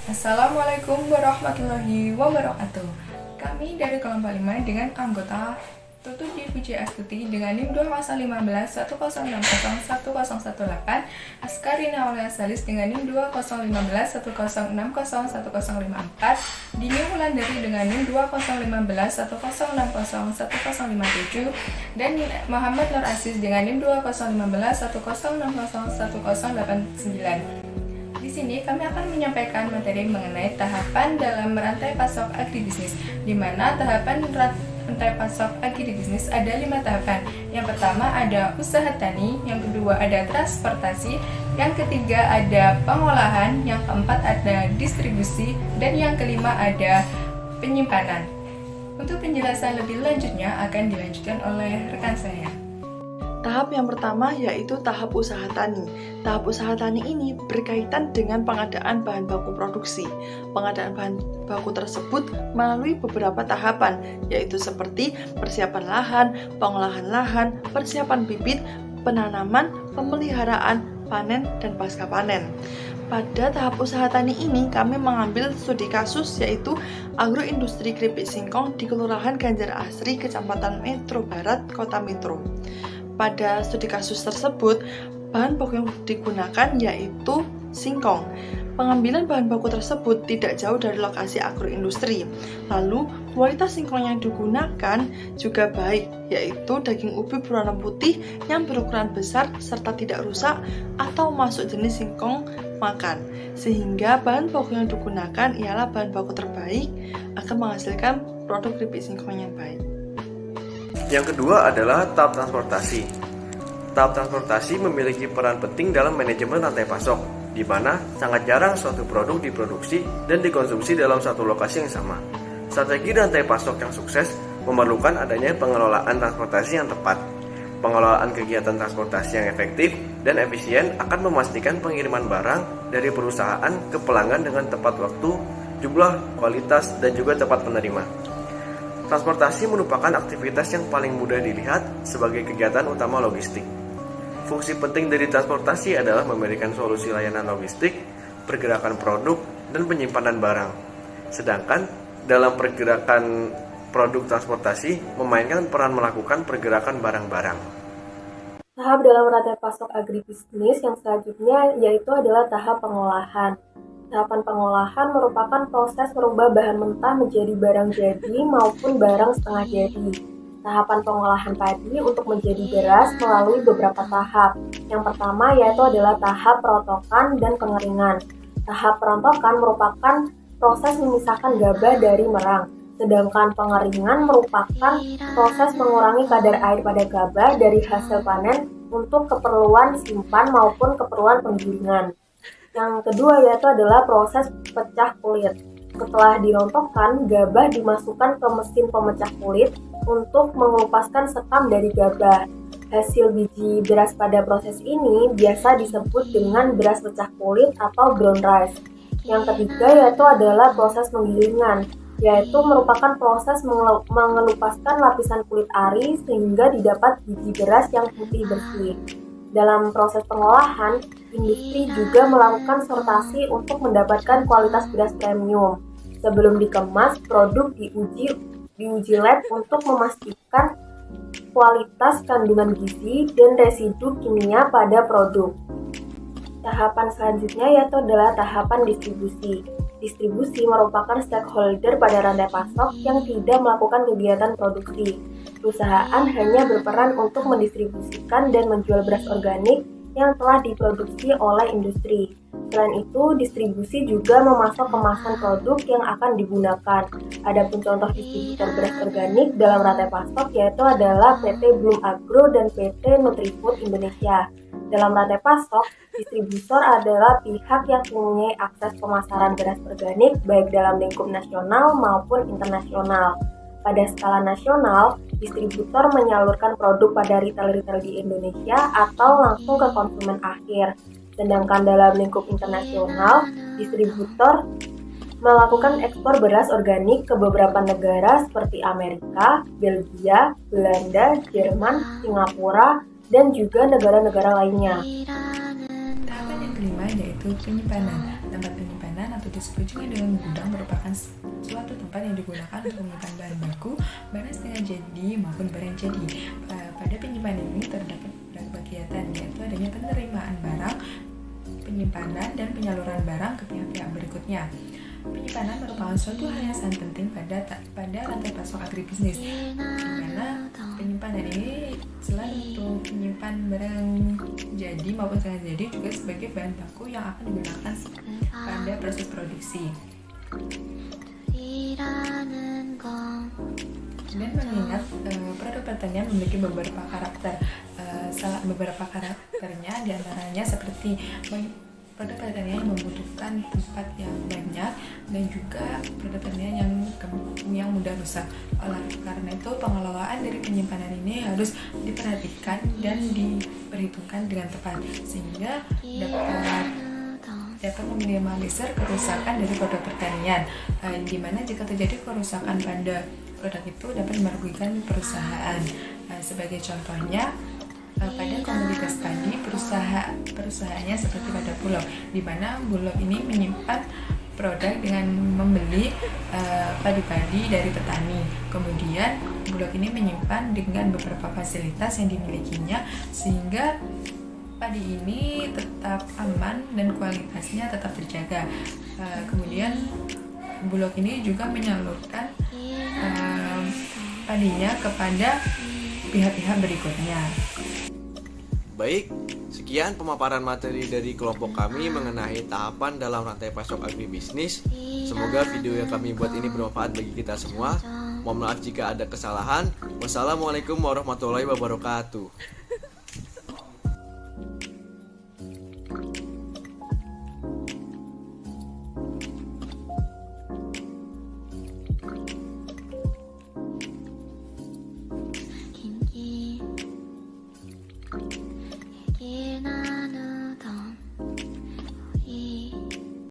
Assalamualaikum warahmatullahi wabarakatuh. Kami dari kelompok 5 dengan anggota Tutu Divisi Astuti dengan NIM 20151060118, Askarina Aulia Salis dengan NIM 20151060104, Dini Wulandari dengan NIM 20151060157, dan Muhammad Nur Aziz dengan NIM 20151060189. Di sini kami akan menyampaikan materi mengenai tahapan dalam rantai pasok agribisnis, di mana tahapan rantai pasok agribisnis ada 5 tahapan. Yang pertama ada usaha tani, yang kedua ada transportasi, yang ketiga ada pengolahan, yang keempat ada distribusi, dan yang kelima ada penyimpanan. Untuk penjelasan lebih lanjutnya akan dilanjutkan oleh rekan saya. Tahap yang pertama yaitu tahap usaha tani. Tahap usaha tani ini berkaitan dengan pengadaan bahan baku produksi. Pengadaan bahan baku tersebut melalui beberapa tahapan, yaitu seperti persiapan lahan, pengolahan lahan, persiapan bibit, penanaman, pemeliharaan, panen, dan pasca panen. Pada tahap usaha tani ini, kami mengambil studi kasus yaitu agroindustri keripik singkong di Kelurahan Ganjar Asri, Kecamatan Metro Barat, Kota Metro. Pada studi kasus tersebut, bahan baku yang digunakan yaitu singkong. Pengambilan bahan baku tersebut tidak jauh dari lokasi agroindustri. Lalu, kualitas singkong yang digunakan juga baik, yaitu daging ubi berwarna putih yang berukuran besar serta tidak rusak atau masuk jenis singkong makan. Sehingga bahan baku yang digunakan ialah bahan baku terbaik akan menghasilkan produk keripik singkong yang baik. Yang kedua adalah tahap transportasi. Tahap transportasi memiliki peran penting dalam manajemen rantai pasok, di mana sangat jarang suatu produk diproduksi dan dikonsumsi dalam satu lokasi yang sama. Strategi rantai pasok yang sukses memerlukan adanya pengelolaan transportasi yang tepat. Pengelolaan kegiatan transportasi yang efektif dan efisien akan memastikan pengiriman barang dari perusahaan ke pelanggan dengan tepat waktu, jumlah, kualitas, dan juga tepat penerima. Transportasi merupakan aktivitas yang paling mudah dilihat sebagai kegiatan utama logistik. Fungsi penting dari transportasi adalah memberikan solusi layanan logistik, pergerakan produk, dan penyimpanan barang. Sedangkan dalam pergerakan produk transportasi memainkan peran melakukan pergerakan barang-barang. Tahap dalam rantai pasok agribisnis yang selanjutnya yaitu adalah tahap pengolahan. Tahapan pengolahan merupakan proses merubah bahan mentah menjadi barang jadi maupun barang setengah jadi. Tahapan pengolahan padi untuk menjadi beras melalui beberapa tahap. Yang pertama yaitu adalah tahap perontokan dan pengeringan. Tahap perontokan merupakan proses memisahkan gabah dari merang. Sedangkan pengeringan merupakan proses mengurangi kadar air pada gabah dari hasil panen untuk keperluan simpan maupun keperluan penggilingan. Yang kedua yaitu adalah proses pecah kulit. Setelah dirontokkan, gabah dimasukkan ke mesin pemecah kulit untuk mengelupaskan sekam dari gabah. Hasil biji beras pada proses ini biasa disebut dengan beras pecah kulit atau brown rice. Yang ketiga yaitu adalah proses penggilingan, yaitu merupakan proses mengelupaskan lapisan kulit ari sehingga didapat biji beras yang putih bersih. Dalam proses pengolahan, industri juga melakukan sortasi untuk mendapatkan kualitas beras premium. Sebelum dikemas, produk diuji lab untuk memastikan kualitas kandungan gizi dan residu kimia pada produk. Tahapan selanjutnya yaitu adalah tahapan distribusi. Distribusi merupakan stakeholder pada rantai pasok yang tidak melakukan kegiatan produksi. Perusahaan hanya berperan untuk mendistribusikan dan menjual beras organik yang telah diproduksi oleh industri. Selain itu, distribusi juga memasok kemasan produk yang akan digunakan. Adapun contoh distributor beras organik dalam rantai pasok yaitu adalah PT Bloom Agro dan PT Nutrifood Indonesia. Dalam rantai pasok, distributor adalah pihak yang mempunyai akses pemasaran beras organik baik dalam lingkup nasional maupun internasional. Pada skala nasional, distributor menyalurkan produk pada retail-retail di Indonesia atau langsung ke konsumen akhir. Sedangkan dalam lingkup internasional, distributor melakukan ekspor beras organik ke beberapa negara seperti Amerika, Belgia, Belanda, Jerman, Singapura, dan juga negara-negara lainnya. Tahapan yang kelima yaitu penyimpanan. Tempat penyimpanan atau disebut juga dengan gudang merupakan suatu tempat yang digunakan untuk menyimpan bahan baku, barang setengah jadi maupun barang jadi. Pada penyimpanan ini terdapat beberapa kegiatan, yaitu adanya penerimaan barang, penyimpanan, dan penyaluran barang ke pihak-pihak berikutnya. Penyimpanan merupakan suatu hal yang sangat penting pada rantai pasok agribisnis, di mana penyimpanan ini selain untuk menyimpan barang jadi maupun setengah jadi juga sebagai bahan baku yang akan digunakan pada proses produksi. Dan mengingat produk pertanian memiliki beberapa karakter, beberapa karakternya diantaranya seperti produk pertanian yang membutuhkan tempat yang banyak dan juga produk pertanian yang mudah rusak. Oleh karena itu pengelolaan dari penyimpanan ini harus diperhatikan dan diperhitungkan dengan tepat sehingga dapat meminimalisir kerusakan dari produk pertanian, di mana jika terjadi kerusakan pada produk itu dapat merugikan perusahaan. Sebagai contohnya, pada komoditas padi, perusahaannya seperti pada Bulog, di mana Bulog ini menyimpan produk dengan membeli padi-padi dari petani. Kemudian Bulog ini menyimpan dengan beberapa fasilitas yang dimilikinya sehingga padi ini tetap aman dan kualitasnya tetap terjaga. Kemudian Bulog ini juga menyalurkan padinya kepada pihak-pihak berikutnya. Baik, sekian pemaparan materi dari kelompok kami mengenai tahapan dalam rantai pasok agribisnis. Semoga video yang kami buat ini bermanfaat bagi kita semua. Mohon maaf jika ada kesalahan. Wassalamualaikum warahmatullahi wabarakatuh.